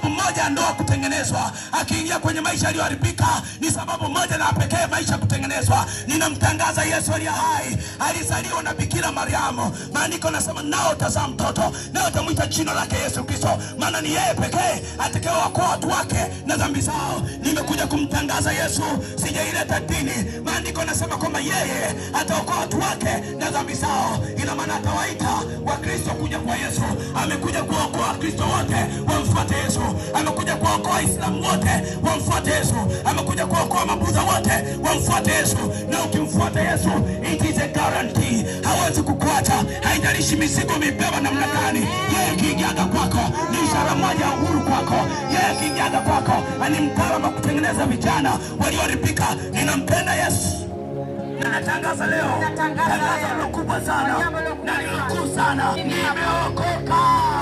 sababu moja ya ndoa kutengenezwa. Akiingia kwenye maisha yaliyoharibika ni sababu moja na pekee maisha kutengenezwa. Ninamtangaza Yesu aliye hai, alizaliwa na Bikira Mariamu. Maandiko nasema nao utazaa mtoto, nao utamwita jina lake Yesu Kristo, maana ni yeye pekee atakayewaokoa watu wake na dhambi zao. Nimekuja kumtangaza Yesu, sijaileta dini. Maandiko nasema kwamba yeye ataokoa watu wake na dhambi zao. Ina maana atawaita Wakristo kuja kwa Yesu. Amekuja kuokoa Wakristo wote wamfuate Yesu. Amekuja kuokoa Waislamu wote wamfuate Yesu. Amekuja kuokoa Mabudha wote wamfuate Yesu. Na ukimfuata Yesu, it is a guarantee, hawezi kukuacha. Haijalishi mizigo mibeba namna gani, yeye akiingiaga kwako ni ishara moja ya uhuru kwako. Yeye akiingiaga kwako ni mtaalamu wa kutengeneza vijana walioharibika. Ninampenda Yesu. Na natangaza leo tangazo kubwa sana na kuu sana, nimeokoka.